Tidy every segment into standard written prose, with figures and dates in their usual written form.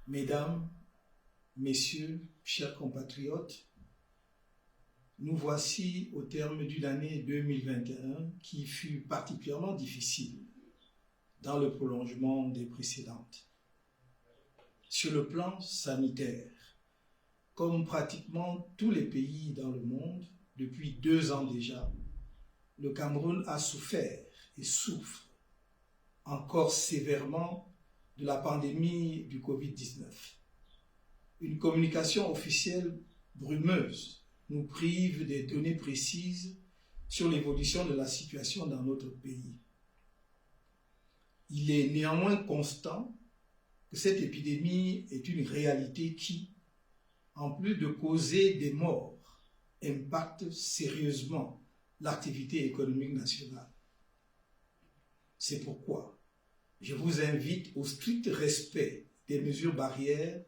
Mesdames, Messieurs, chers compatriotes, nous voici au terme d'une année 2021 qui fut particulièrement difficile dans le prolongement des précédentes. Sur le plan sanitaire, comme pratiquement tous les pays dans le monde, depuis 2 ans déjà, le Cameroun a souffert et souffre encore sévèrement de la pandémie du Covid-19. Une communication officielle brumeuse nous prive des données précises sur l'évolution de la situation dans notre pays. Il est néanmoins constant que cette épidémie est une réalité qui, en plus de causer des morts, impacte sérieusement l'activité économique nationale. C'est pourquoi je vous invite au strict respect des mesures barrières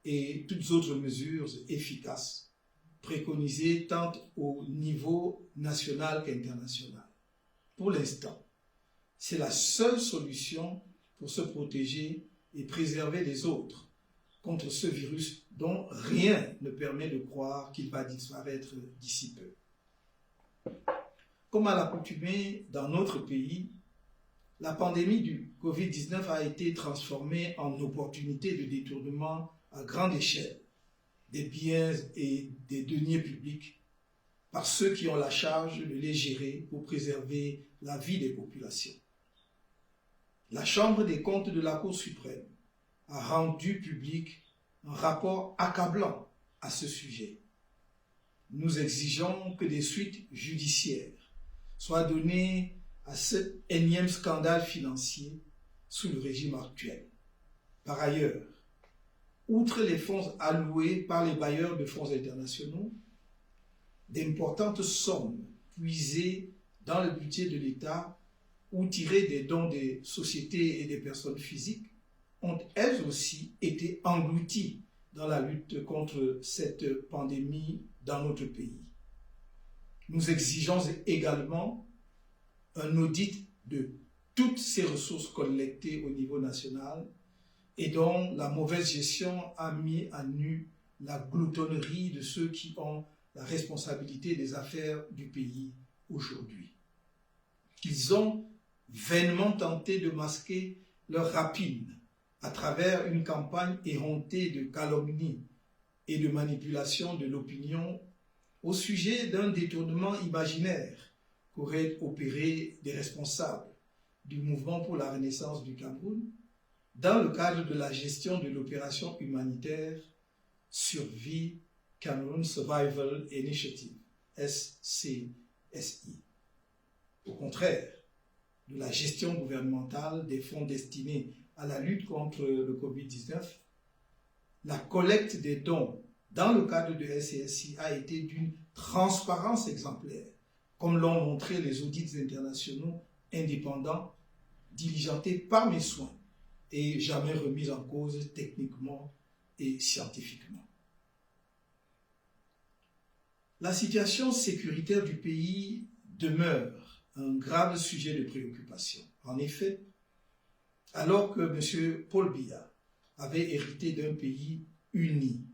et toutes autres mesures efficaces préconisées tant au niveau national qu'international. Pour l'instant, c'est la seule solution pour se protéger et préserver les autres contre ce virus dont rien ne permet de croire qu'il va disparaître d'ici peu. Comme à l'accoutumée dans notre pays, la pandémie du Covid-19 a été transformée en opportunité de détournement à grande échelle des biens et des deniers publics par ceux qui ont la charge de les gérer pour préserver la vie des populations. La Chambre des comptes de la Cour suprême a rendu public un rapport accablant à ce sujet. Nous exigeons que des suites judiciaires soient données à ce énième scandale financier sous le régime actuel. Par ailleurs, outre les fonds alloués par les bailleurs de fonds internationaux, d'importantes sommes puisées dans le budget de l'État ou tirées des dons des sociétés et des personnes physiques ont elles aussi été englouties dans la lutte contre cette pandémie dans notre pays. Nous exigeons également un audit de toutes ces ressources collectées au niveau national et dont la mauvaise gestion a mis à nu la gloutonnerie de ceux qui ont la responsabilité des affaires du pays aujourd'hui. Ils ont vainement tenté de masquer leur rapine à travers une campagne éhontée de calomnie et de manipulation de l'opinion au sujet d'un détournement imaginaire qu'auraient opéré des responsables du mouvement pour la renaissance du Cameroun dans le cadre de la gestion de l'opération humanitaire Survie Cameroun Survival Initiative, SCSI. Au contraire de la gestion gouvernementale des fonds destinés à la lutte contre le Covid-19, la collecte des dons dans le cadre de SCSI a été d'une transparence exemplaire, comme l'ont montré les audits internationaux indépendants diligentés par mes soins et jamais remis en cause techniquement et scientifiquement. La situation sécuritaire du pays demeure un grave sujet de préoccupation. En effet, alors que M. Paul Biya avait hérité d'un pays uni,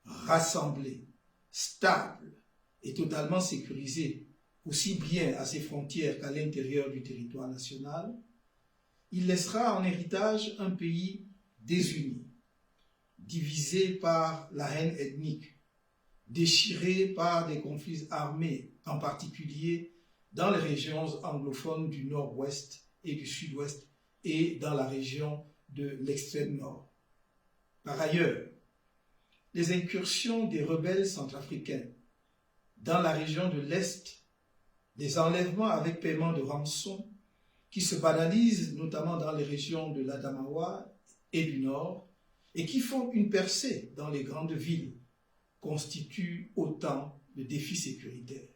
rassemblé, stable et totalement sécurisé, aussi bien à ses frontières qu'à l'intérieur du territoire national, il laissera en héritage un pays désuni, divisé par la haine ethnique, déchiré par des conflits armés, en particulier dans les régions anglophones du nord-ouest et du sud-ouest et dans la région de l'extrême nord. Par ailleurs, les incursions des rebelles centrafricains dans la région de l'Est, des enlèvements avec paiement de rançon qui se banalisent notamment dans les régions de l'Adamawa et du Nord et qui font une percée dans les grandes villes, constituent autant de défis sécuritaires.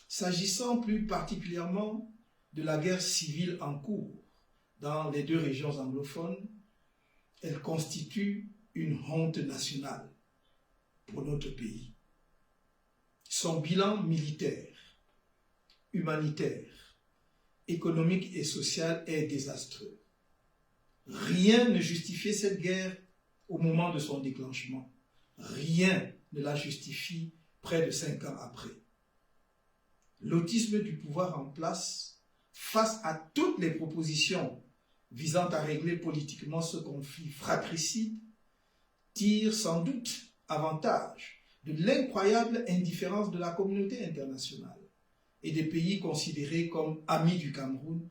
S'agissant plus particulièrement de la guerre civile en cours dans les 2 régions anglophones, elle constitue une honte nationale pour notre pays. Son bilan militaire, humanitaire, économique et social est désastreux. Rien ne justifiait cette guerre au moment de son déclenchement. Rien ne la justifie près de 5 ans après. L'autisme du pouvoir en place, face à toutes les propositions visant à régler politiquement ce conflit fratricide, tire sans doute avantage de l'incroyable indifférence de la communauté internationale et des pays considérés comme amis du Cameroun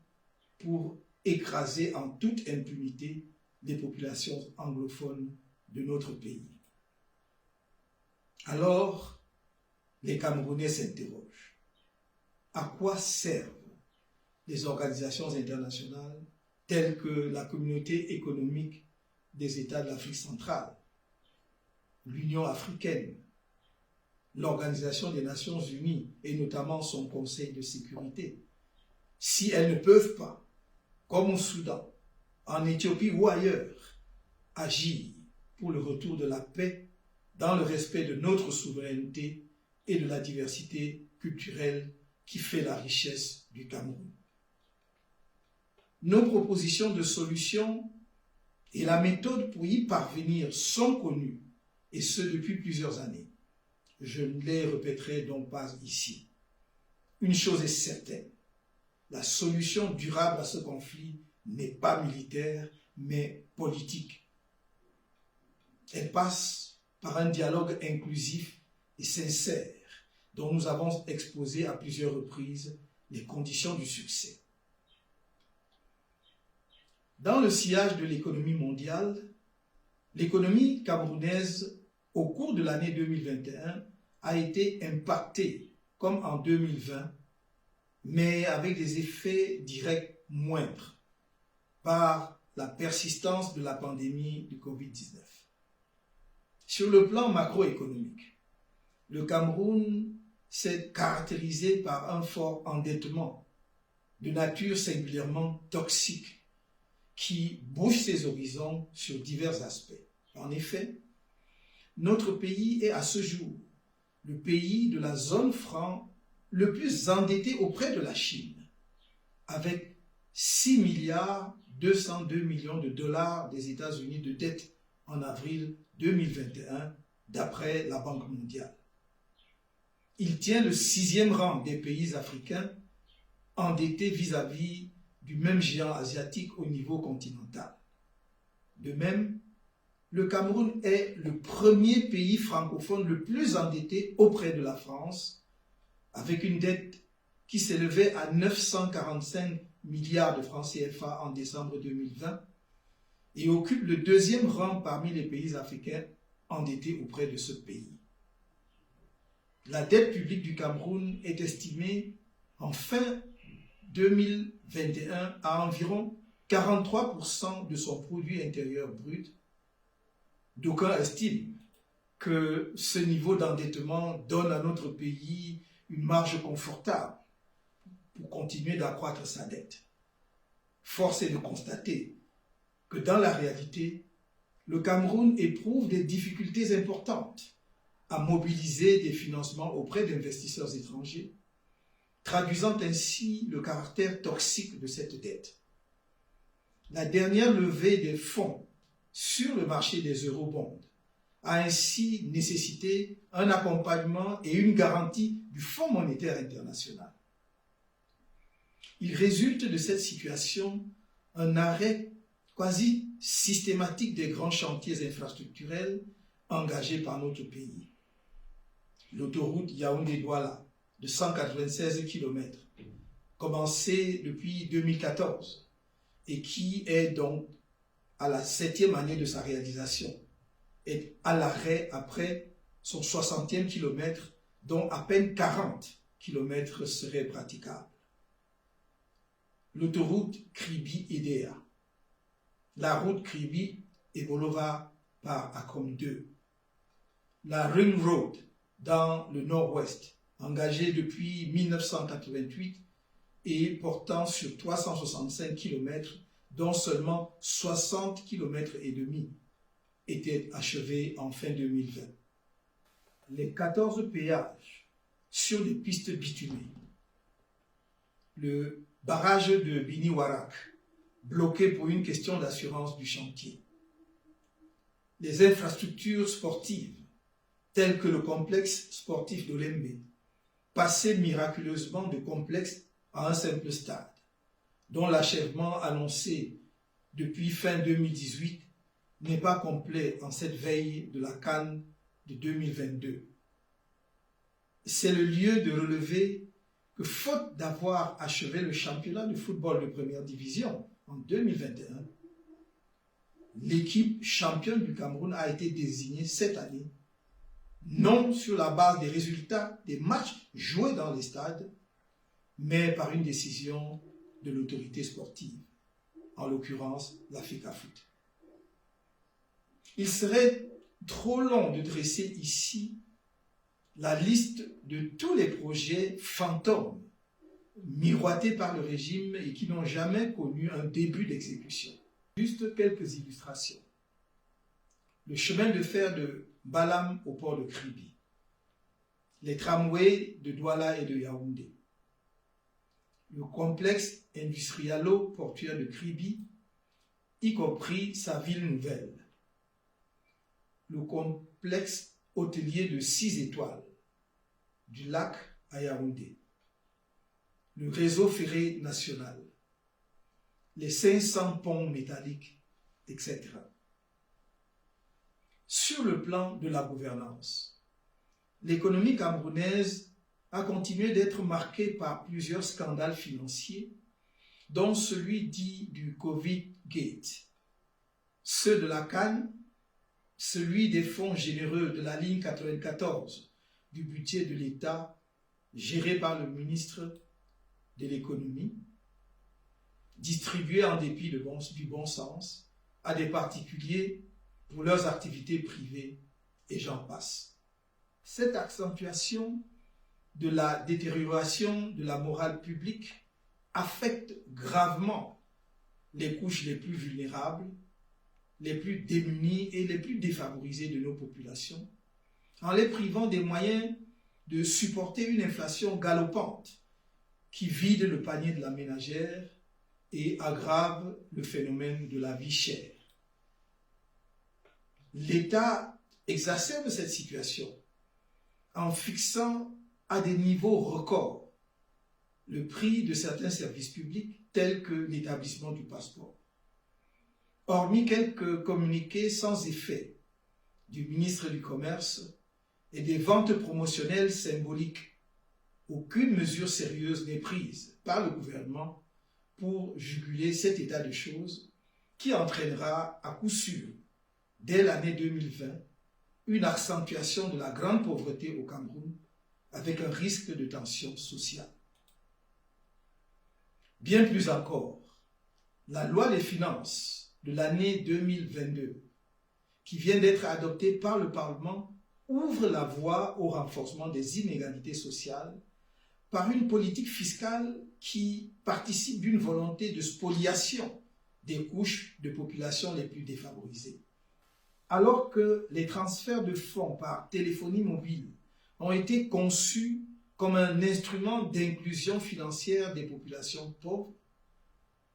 pour écraser en toute impunité les populations anglophones de notre pays. Alors, les Camerounais s'interrogent. À quoi servent les organisations internationales telles que la Communauté économique des États de l'Afrique centrale, l'Union africaine, l'Organisation des Nations unies et notamment son Conseil de sécurité, si elles ne peuvent pas, comme au Soudan, en Éthiopie ou ailleurs, agir pour le retour de la paix dans le respect de notre souveraineté et de la diversité culturelle qui fait la richesse du Cameroun. Nos propositions de solutions et la méthode pour y parvenir sont connues, et ce depuis plusieurs années. Je ne les répéterai donc pas ici. Une chose est certaine, la solution durable à ce conflit n'est pas militaire, mais politique. Elle passe par un dialogue inclusif et sincère dont nous avons exposé à plusieurs reprises les conditions du succès. Dans le sillage de l'économie mondiale, l'économie camerounaise, au cours de l'année 2021, a été impactée, comme en 2020, mais avec des effets directs moindres, par la persistance de la pandémie du Covid-19. Sur le plan macroéconomique, le Cameroun s'est caractérisé par un fort endettement de nature singulièrement toxique qui bouche ses horizons sur divers aspects. En effet, notre pays est à ce jour le pays de la zone franc le plus endetté auprès de la Chine, avec 6 milliards 202 millions de dollars des États-Unis de dette en avril 2021, d'après la Banque mondiale. Il tient le 6e rang des pays africains endettés vis-à-vis du même géant asiatique au niveau continental. De même, le Cameroun est le premier pays francophone le plus endetté auprès de la France, avec une dette qui s'élevait à 945 milliards de francs CFA en décembre 2020 et occupe le 2e rang parmi les pays africains endettés auprès de ce pays. La dette publique du Cameroun est estimée en fin 2021 à environ 43% de son produit intérieur brut. D'aucuns estiment que ce niveau d'endettement donne à notre pays une marge confortable pour continuer d'accroître sa dette. Force est de constater que dans la réalité, le Cameroun éprouve des difficultés importantes à mobiliser des financements auprès d'investisseurs étrangers, traduisant ainsi le caractère toxique de cette dette. La dernière levée des fonds sur le marché des eurobonds a ainsi nécessité un accompagnement et une garantie du Fonds monétaire international. Il résulte de cette situation un arrêt quasi systématique des grands chantiers infrastructurels engagés par notre pays. L'autoroute Yaoundé-Douala de 196 km, commencée depuis 2014 et qui est donc à la 7e année de sa réalisation, est à l'arrêt après son 60e kilomètre, dont à peine 40 km seraient praticables. L'autoroute Kribi-Idéa, la route Kribi évoluera par Akom 2, la Ring Road dans le nord-ouest, engagée depuis 1988 et portant sur 365 km, dont seulement 60 km et demi étaient achevés en fin 2020. Les 14 péages sur des pistes bitumées, le barrage de Bini Warak, bloqué pour une question d'assurance du chantier, les infrastructures sportives, telles que le complexe sportif d'Olembe, passé miraculeusement de complexe à un simple stade, dont l'achèvement annoncé depuis fin 2018 n'est pas complet en cette veille de la CAN de 2022. C'est le lieu de relever que faute d'avoir achevé le championnat de football de première division en 2021, l'équipe championne du Cameroun a été désignée cette année, non sur la base des résultats des matchs joués dans les stades, mais par une décision de l'autorité sportive, en l'occurrence la FECAFOOT. Il serait trop long de dresser ici la liste de tous les projets fantômes miroités par le régime et qui n'ont jamais connu un début d'exécution. Juste quelques illustrations. Le chemin de fer de Balam au port de Kribi, les tramways de Douala et de Yaoundé, le complexe industrialo-portuaire de Kribi, y compris sa ville nouvelle, le complexe hôtelier de 6 étoiles, du lac à Yaoundé, le réseau ferré national, les 500 ponts métalliques, etc. Sur le plan de la gouvernance, l'économie camerounaise a continué d'être marquée par plusieurs scandales financiers, dont celui dit du Covid Gate, ceux de la CAN, celui des fonds généreux de la ligne 94 du budget de l'État géré par le ministre de l'économie, distribués en dépit du bon sens à des particuliers pour leurs activités privées, et j'en passe. Cette accentuation de la détérioration de la morale publique affecte gravement les couches les plus vulnérables, les plus démunies et les plus défavorisées de nos populations, en les privant des moyens de supporter une inflation galopante qui vide le panier de la ménagère et aggrave le phénomène de la vie chère. L'État exacerbe cette situation en fixant à des niveaux records le prix de certains services publics tels que l'établissement du passeport. Hormis quelques communiqués sans effet du ministre du Commerce et des ventes promotionnelles symboliques, aucune mesure sérieuse n'est prise par le gouvernement pour juguler cet état de choses qui entraînera à coup sûr, dès l'année 2020, une accentuation de la grande pauvreté au Cameroun avec un risque de tension sociale. Bien plus encore, la loi des finances de l'année 2022, qui vient d'être adoptée par le Parlement, ouvre la voie au renforcement des inégalités sociales par une politique fiscale qui participe d'une volonté de spoliation des couches de population les plus défavorisées. Alors que les transferts de fonds par téléphonie mobile ont été conçus comme un instrument d'inclusion financière des populations pauvres,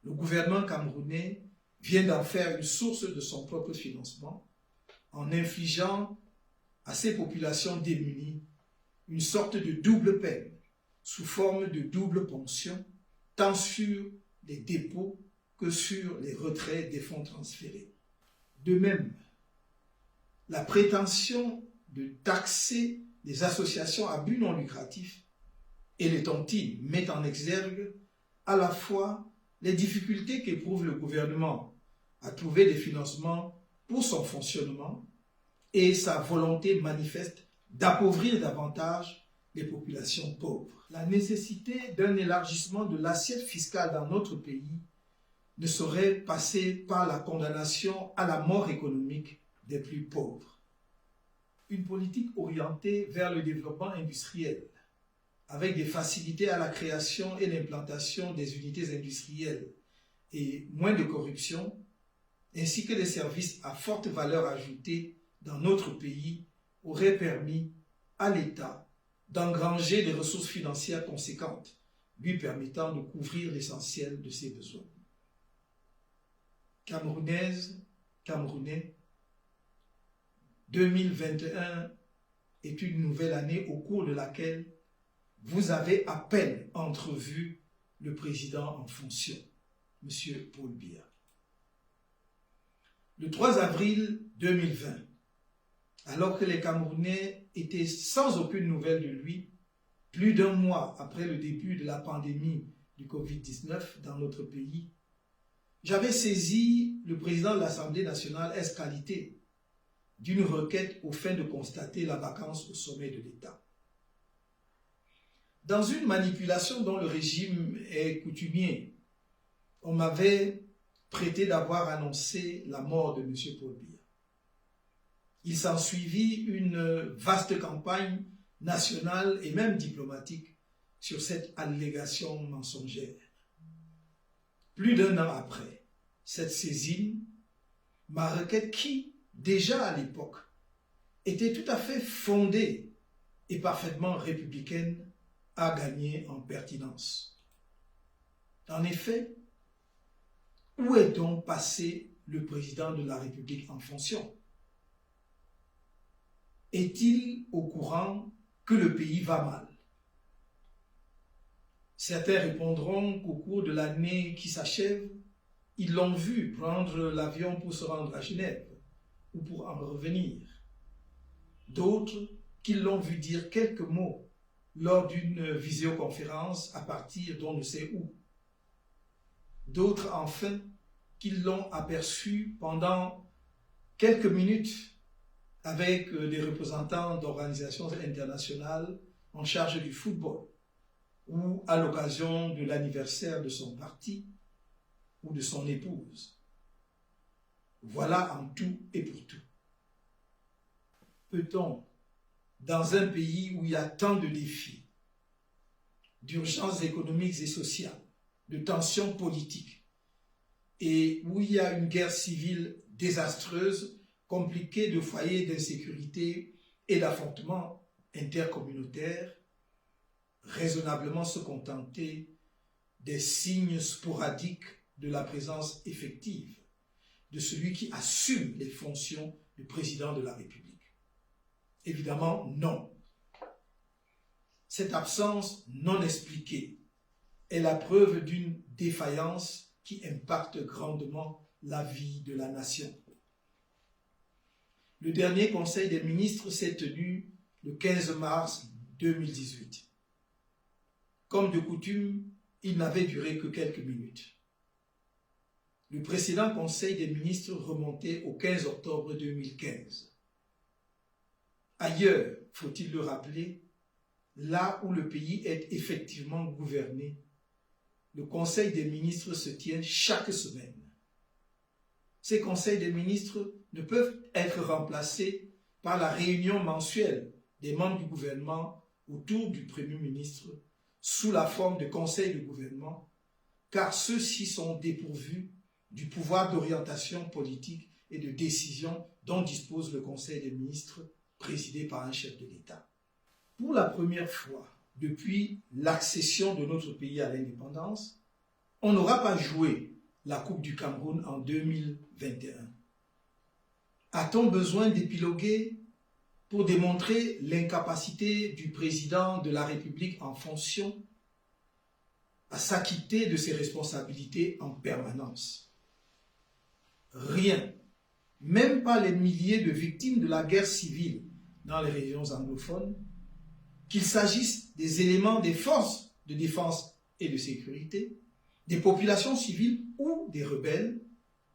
le gouvernement camerounais vient d'en faire une source de son propre financement en infligeant à ces populations démunies une sorte de double peine sous forme de double ponction, tant sur les dépôts que sur les retraits des fonds transférés. De même, la prétention de taxer les associations à but non lucratif et les tontines met en exergue à la fois les difficultés qu'éprouve le gouvernement à trouver des financements pour son fonctionnement et sa volonté manifeste d'appauvrir davantage les populations pauvres. La nécessité d'un élargissement de l'assiette fiscale dans notre pays ne saurait passer par la condamnation à la mort économique des plus pauvres. Une politique orientée vers le développement industriel, avec des facilités à la création et l'implantation des unités industrielles et moins de corruption, ainsi que des services à forte valeur ajoutée dans notre pays, aurait permis à l'État d'engranger des ressources financières conséquentes, lui permettant de couvrir l'essentiel de ses besoins. Camerounaises, Camerounais, 2021 est une nouvelle année au cours de laquelle vous avez à peine entrevu le président en fonction, M. Paul Biya. Le 3 avril 2020, alors que les Camerounais étaient sans aucune nouvelle de lui, plus d'un mois après le début de la pandémie du Covid-19 dans notre pays, j'avais saisi le président de l'Assemblée nationale ès-qualité d'une requête aux fins de constater la vacance au sommet de l'État. Dans une manipulation dont le régime est coutumier, on m'avait prêté d'avoir annoncé la mort de M. Paul Biya. Il s'ensuivit une vaste campagne nationale et même diplomatique sur cette allégation mensongère. Plus d'un an après cette saisine, ma requête qui, déjà à l'époque, était tout à fait fondée et parfaitement républicaine, a gagné en pertinence. En effet, où est donc passé le président de la République en fonction? Est-il au courant que le pays va mal? Certains répondront qu'au cours de l'année qui s'achève, ils l'ont vu prendre l'avion pour se rendre à Genève ou pour en revenir. D'autres qu'ils l'ont vu dire quelques mots lors d'une visioconférence à partir d'on ne sait où. D'autres enfin qu'ils l'ont aperçu pendant quelques minutes avec des représentants d'organisations internationales en charge du football ou à l'occasion de l'anniversaire de son parti ou de son épouse. Voilà en tout et pour tout. Peut-on, dans un pays où il y a tant de défis, d'urgences économiques et sociales, de tensions politiques, et où il y a une guerre civile désastreuse, compliquée de foyers d'insécurité et d'affrontements intercommunautaires, raisonnablement se contenter des signes sporadiques de la présence effective de celui qui assume les fonctions de président de la République? Évidemment, non. Cette absence non expliquée est la preuve d'une défaillance qui impacte grandement la vie de la nation. Le dernier Conseil des ministres s'est tenu le 15 mars 2018. Comme de coutume, il n'avait duré que quelques minutes. Le précédent Conseil des ministres remontait au 15 octobre 2015. Ailleurs, faut-il le rappeler, là où le pays est effectivement gouverné, le Conseil des ministres se tient chaque semaine. Ces conseils des ministres ne peuvent être remplacés par la réunion mensuelle des membres du gouvernement autour du Premier ministre sous la forme de conseils de gouvernement, car ceux-ci sont dépourvus du pouvoir d'orientation politique et de décision dont dispose le Conseil des ministres présidé par un chef de l'État. Pour la première fois depuis l'accession de notre pays à l'indépendance, on n'aura pas joué la Coupe du Cameroun en 2021. A-t-on besoin d'épiloguer pour démontrer l'incapacité du président de la République en fonction à s'acquitter de ses responsabilités en permanence? Rien, même pas les milliers de victimes de la guerre civile dans les régions anglophones, qu'il s'agisse des éléments des forces de défense et de sécurité, des populations civiles ou des rebelles,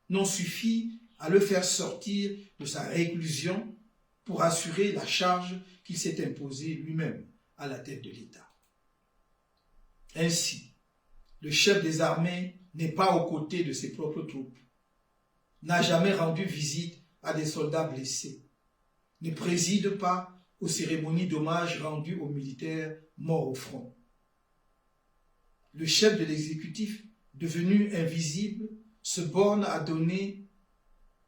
n'ont suffi à le faire sortir de sa réclusion pour assurer la charge qu'il s'est imposée lui-même à la tête de l'État. Ainsi, le chef des armées n'est pas aux côtés de ses propres troupes, n'a jamais rendu visite à des soldats blessés, ne préside pas aux cérémonies d'hommage rendues aux militaires morts au front. Le chef de l'exécutif, devenu invisible, se borne à donner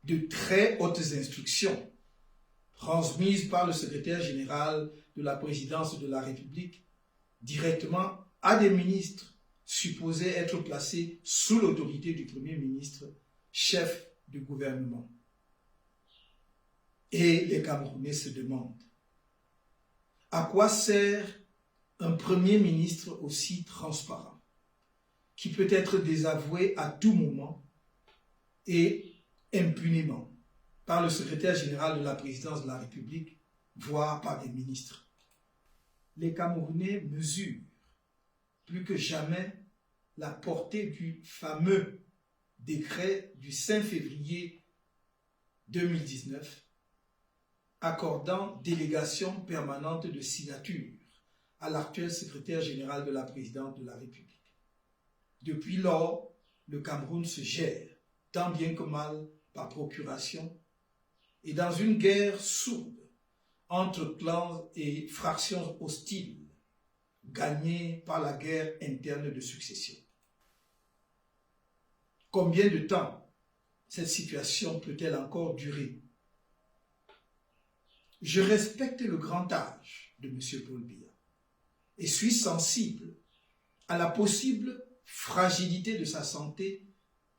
de très hautes instructions, transmises par le secrétaire général de la présidence de la République, directement à des ministres supposés être placés sous l'autorité du Premier ministre, chef du gouvernement. Et les Camerounais se demandent à quoi sert un Premier ministre aussi transparent, qui peut être désavoué à tout moment et impunément par le secrétaire général de la présidence de la République, voire par des ministres. Les Camerounais mesurent plus que jamais la portée du fameux décret du 5 février 2019 accordant délégation permanente de signature à l'actuel secrétaire général de la présidence de la République. Depuis lors, le Cameroun se gère, tant bien que mal, par procuration, et dans une guerre sourde entre clans et fractions hostiles, gagnée par la guerre interne de succession. Combien de temps cette situation peut-elle encore durer? Je respecte le grand âge de M. Paul Biya et suis sensible à la possible fragilité de sa santé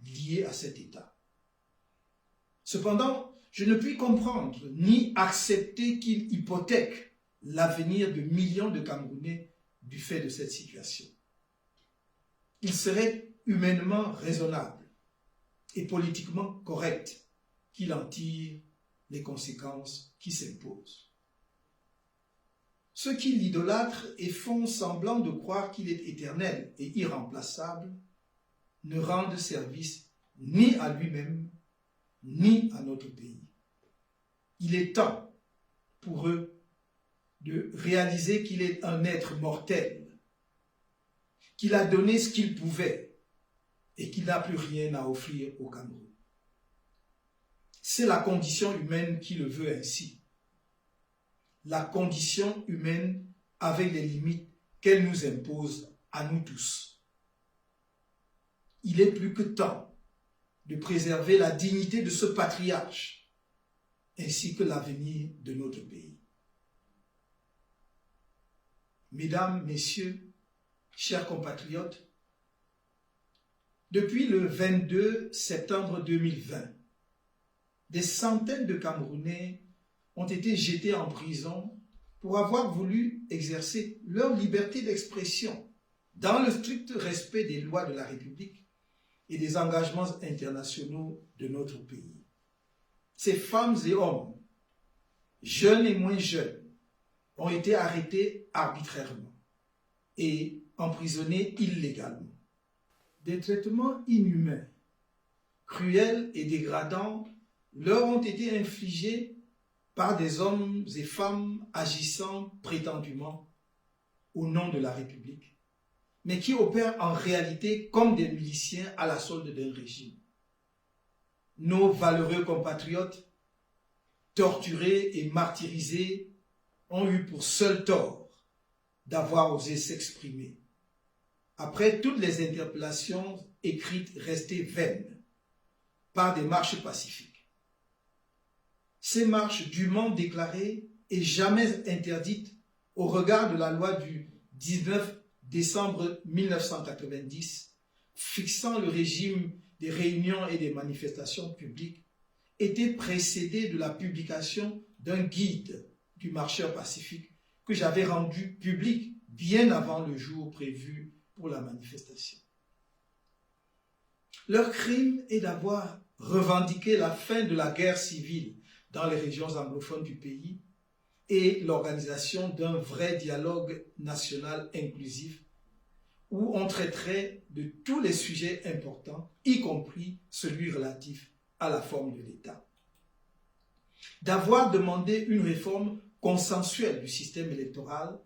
liée à cet état. Cependant, je ne puis comprendre ni accepter qu'il hypothèque l'avenir de millions de Camerounais du fait de cette situation. Il serait humainement raisonnable et politiquement correct qu'il en tire les conséquences qui s'imposent. Ceux qui l'idolâtrent et font semblant de croire qu'il est éternel et irremplaçable ne rendent service ni à lui-même ni à notre pays. Il est temps pour eux de réaliser qu'il est un être mortel, qu'il a donné ce qu'il pouvait et qu'il n'a plus rien à offrir au Cameroun. C'est la condition humaine qui le veut ainsi. La condition humaine avec les limites qu'elle nous impose à nous tous. Il est plus que temps de préserver la dignité de ce patriarche ainsi que l'avenir de notre pays. Mesdames, Messieurs, chers compatriotes, depuis le 22 septembre 2020, des centaines de Camerounais ont été jetés en prison pour avoir voulu exercer leur liberté d'expression dans le strict respect des lois de la République et des engagements internationaux de notre pays. Ces femmes et hommes, jeunes et moins jeunes, ont été arrêtés arbitrairement et emprisonnés illégalement. Des traitements inhumains, cruels et dégradants leur ont été infligés par des hommes et femmes agissant prétendument au nom de la République, mais qui opèrent en réalité comme des miliciens à la solde d'un régime. Nos valeureux compatriotes, torturés et martyrisés, ont eu pour seul tort d'avoir osé s'exprimer. Après toutes les interpellations écrites restées vaines, par des marches pacifiques. Ces marches dûment déclarées et jamais interdites au regard de la loi du 19 décembre 1990 fixant le régime des réunions et des manifestations publiques étaient précédées de la publication d'un guide du marcheur pacifique que j'avais rendu public bien avant le jour prévu pour la manifestation. Leur crime est d'avoir revendiqué la fin de la guerre civile dans les régions anglophones du pays et l'organisation d'un vrai dialogue national inclusif où on traiterait de tous les sujets importants, y compris celui relatif à la forme de l'État. D'avoir demandé une réforme consensuelle du système électoral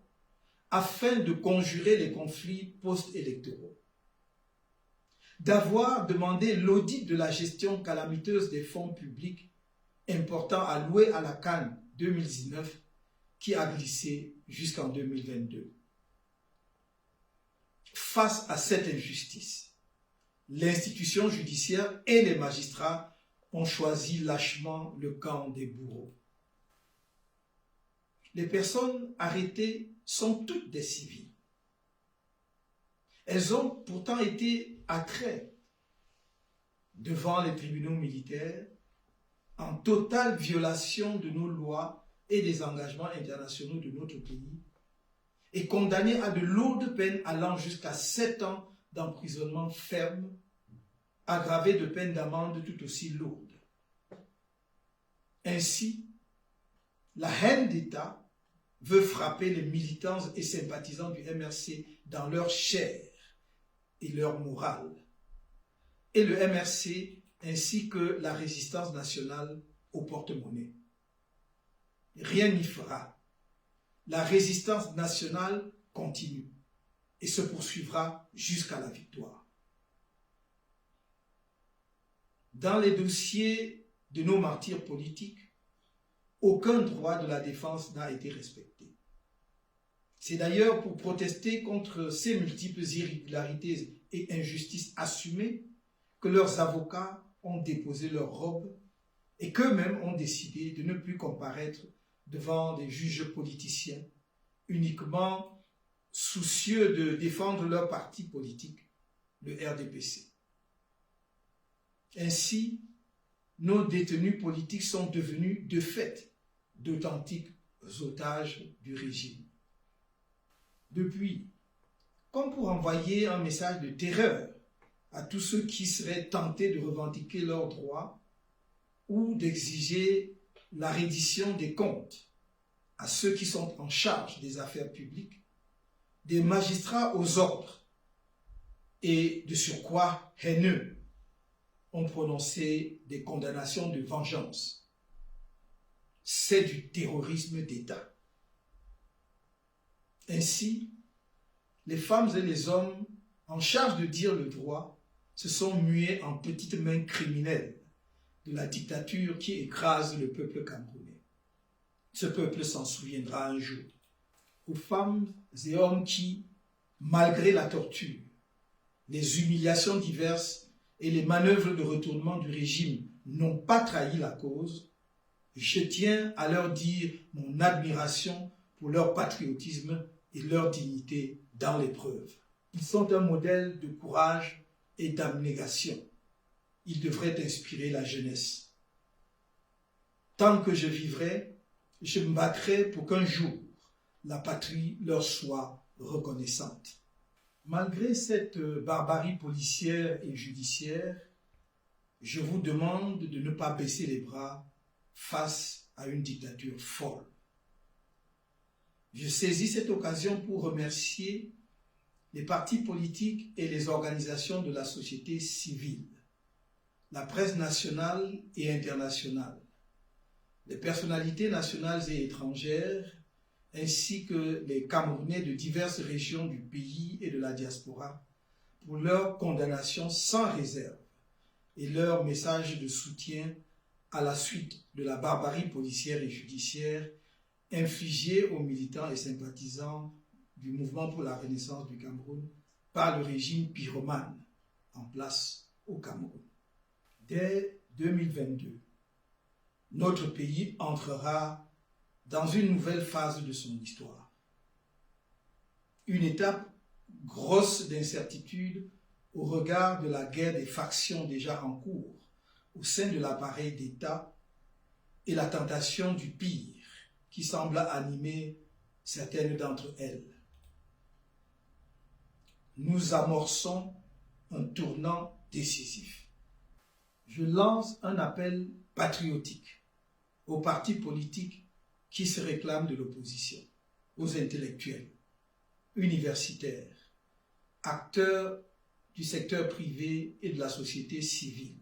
afin de conjurer les conflits post-électoraux. D'avoir demandé l'audit de la gestion calamiteuse des fonds publics importants alloués à la CAN 2019 qui a glissé jusqu'en 2022. Face à cette injustice, l'institution judiciaire et les magistrats ont choisi lâchement le camp des bourreaux. Les personnes arrêtées sont toutes des civils. Elles ont pourtant été attraites devant les tribunaux militaires en totale violation de nos lois et des engagements internationaux de notre pays, est condamné à de lourdes peines allant jusqu'à 7 ans d'emprisonnement ferme, aggravé de peines d'amende tout aussi lourdes. Ainsi, la haine d'État veut frapper les militants et sympathisants du MRC dans leur chair et leur morale, et le MRC ainsi que la résistance nationale au porte-monnaie. Rien n'y fera. La résistance nationale continue et se poursuivra jusqu'à la victoire. Dans les dossiers de nos martyrs politiques, aucun droit de la défense n'a été respecté. C'est d'ailleurs pour protester contre ces multiples irrégularités et injustices assumées que leurs avocats ont déposé leur robe et qu'eux-mêmes ont décidé de ne plus comparaître devant des juges politiciens, uniquement soucieux de défendre leur parti politique, le RDPC. Ainsi, nos détenus politiques sont devenus de fait d'authentiques otages du régime. Depuis, comme pour envoyer un message de terreur à tous ceux qui seraient tentés de revendiquer leurs droits ou d'exiger la reddition des comptes à ceux qui sont en charge des affaires publiques, des magistrats aux ordres et de surcroît haineux ont prononcé des condamnations de vengeance. C'est du terrorisme d'État. Ainsi, les femmes et les hommes en charge de dire le droit se sont mués en petites mains criminelles de la dictature qui écrase le peuple camerounais. Ce peuple s'en souviendra un jour. Aux femmes et hommes qui, malgré la torture, les humiliations diverses et les manœuvres de retournement du régime n'ont pas trahi la cause, je tiens à leur dire mon admiration pour leur patriotisme et leur dignité dans l'épreuve. Ils sont un modèle de courage et d'abnégation. Ils devraient inspirer la jeunesse. Tant que je vivrai, je me battrai pour qu'un jour, la patrie leur soit reconnaissante. Malgré cette barbarie policière et judiciaire, je vous demande de ne pas baisser les bras face à une dictature folle. Je saisis cette occasion pour remercier les partis politiques et les organisations de la société civile, la presse nationale et internationale, les personnalités nationales et étrangères, ainsi que les Camerounais de diverses régions du pays et de la diaspora, pour leur condamnation sans réserve et leur message de soutien à la suite de la barbarie policière et judiciaire infligée aux militants et sympathisants du mouvement pour la renaissance du Cameroun par le régime pyromane en place au Cameroun. Dès 2022, notre pays entrera dans une nouvelle phase de son histoire. Une étape grosse d'incertitude au regard de la guerre des factions déjà en cours au sein de l'appareil d'État et la tentation du pire qui semble animer certaines d'entre elles. Nous amorçons un tournant décisif. Je lance un appel patriotique aux partis politiques qui se réclament de l'opposition, aux intellectuels, universitaires, acteurs du secteur privé et de la société civile,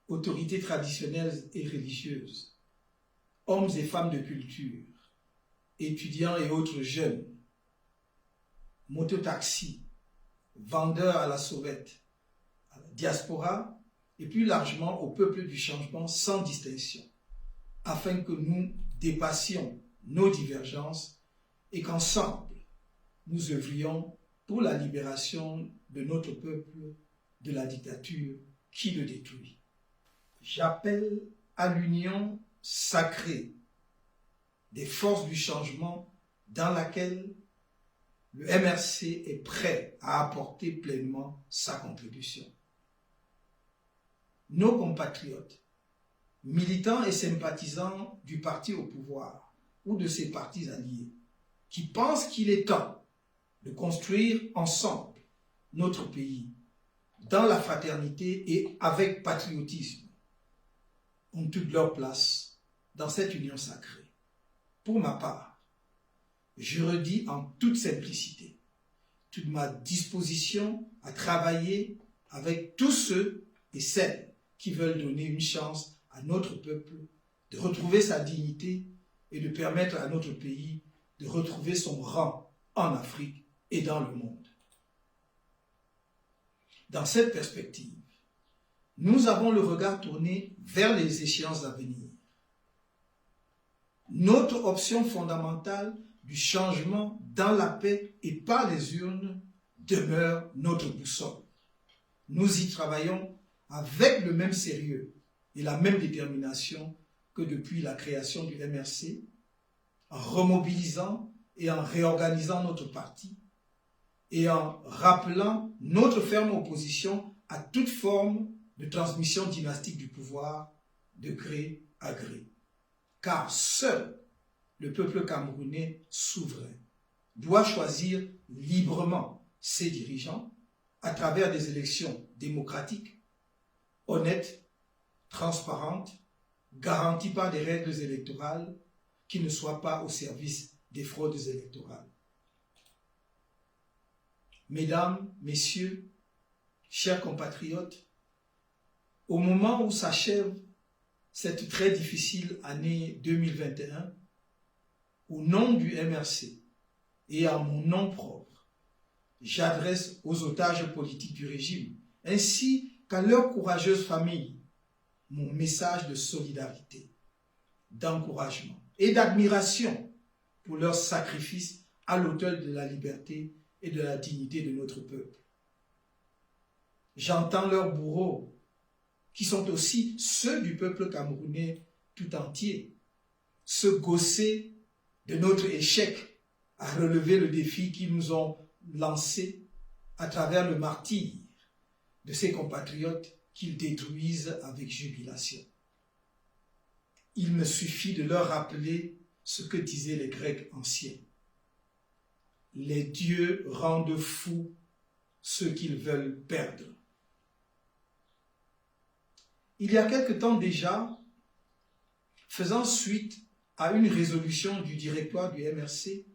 autorités traditionnelles et religieuses, hommes et femmes de culture, étudiants et autres jeunes, mototaxis, vendeurs à la sauvette, à la diaspora et plus largement au peuple du changement sans distinction, afin que nous dépassions nos divergences et qu'ensemble, nous œuvrions pour la libération de notre peuple de la dictature qui le détruit. J'appelle à l'union sacrée des forces du changement dans laquelle le MRC est prêt à apporter pleinement sa contribution. Nos compatriotes militants et sympathisants du parti au pouvoir ou de ses partis alliés, qui pensent qu'il est temps de construire ensemble notre pays dans la fraternité et avec patriotisme, ont toute leur place dans cette union sacrée. Pour ma part, je redis en toute simplicité toute ma disposition à travailler avec tous ceux et celles qui veulent donner une chance à notre peuple de retrouver sa dignité et de permettre à notre pays de retrouver son rang en Afrique et dans le monde. Dans cette perspective, nous avons le regard tourné vers les échéances à venir. Notre option fondamentale du changement dans la paix et par les urnes demeure notre boussole. Nous y travaillons avec le même sérieux et la même détermination que depuis la création du MRC, en remobilisant et en réorganisant notre parti et en rappelant notre ferme opposition à toute forme de transmission dynastique du pouvoir de gré à gré. Car seul le peuple camerounais souverain doit choisir librement ses dirigeants à travers des élections démocratiques, honnêtes, transparentes, garanties par des règles électorales qui ne soient pas au service des fraudes électorales. Mesdames, Messieurs, chers compatriotes, au moment où s'achève cette très difficile année 2021, au nom du MRC et en mon nom propre, j'adresse aux otages politiques du régime, ainsi qu'à leurs courageuses familles, mon message de solidarité, d'encouragement et d'admiration pour leur sacrifice à l'autel de la liberté et de la dignité de notre peuple. J'entends leurs bourreaux, qui sont aussi ceux du peuple camerounais tout entier, se gausser de notre échec à relever le défi qu'ils nous ont lancé à travers le martyre de ces compatriotes qu'ils détruisent avec jubilation. Il me suffit de leur rappeler ce que disaient les Grecs anciens. Les dieux rendent fous ceux qu'ils veulent perdre. Il y a quelque temps déjà, faisant suite à une résolution du directoire du MRC,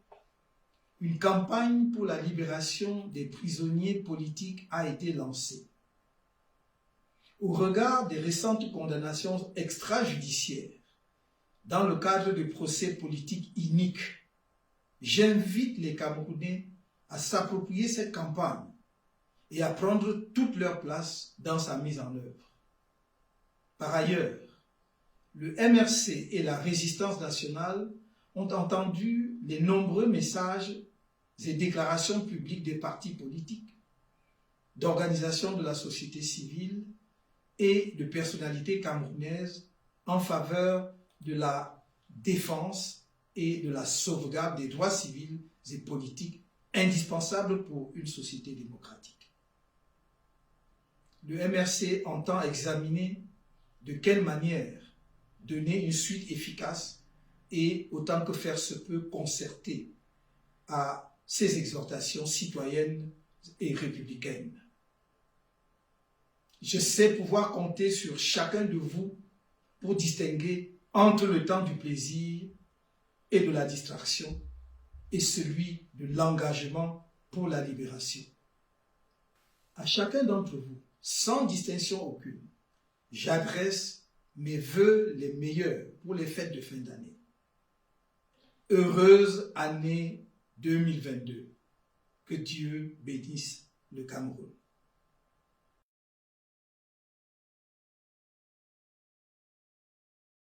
une campagne pour la libération des prisonniers politiques a été lancée. Au regard des récentes condamnations extrajudiciaires dans le cadre de procès politiques iniques, j'invite les Camerounais à s'approprier cette campagne et à prendre toute leur place dans sa mise en œuvre. Par ailleurs, le MRC et la Résistance nationale ont entendu les nombreux messages et déclarations publiques des partis politiques, d'organisations de la société civile et de personnalités camerounaises en faveur de la défense et de la sauvegarde des droits civils et politiques indispensables pour une société démocratique. Le MRC entend examiner de quelle manière donner une suite efficace et, autant que faire se peut, concertée à ces exhortations citoyennes et républicaines. Je sais pouvoir compter sur chacun de vous pour distinguer entre le temps du plaisir et de la distraction et celui de l'engagement pour la libération. À chacun d'entre vous, sans distinction aucune, j'adresse mes vœux les meilleurs pour les fêtes de fin d'année. Heureuse année 2022. Que Dieu bénisse le Cameroun.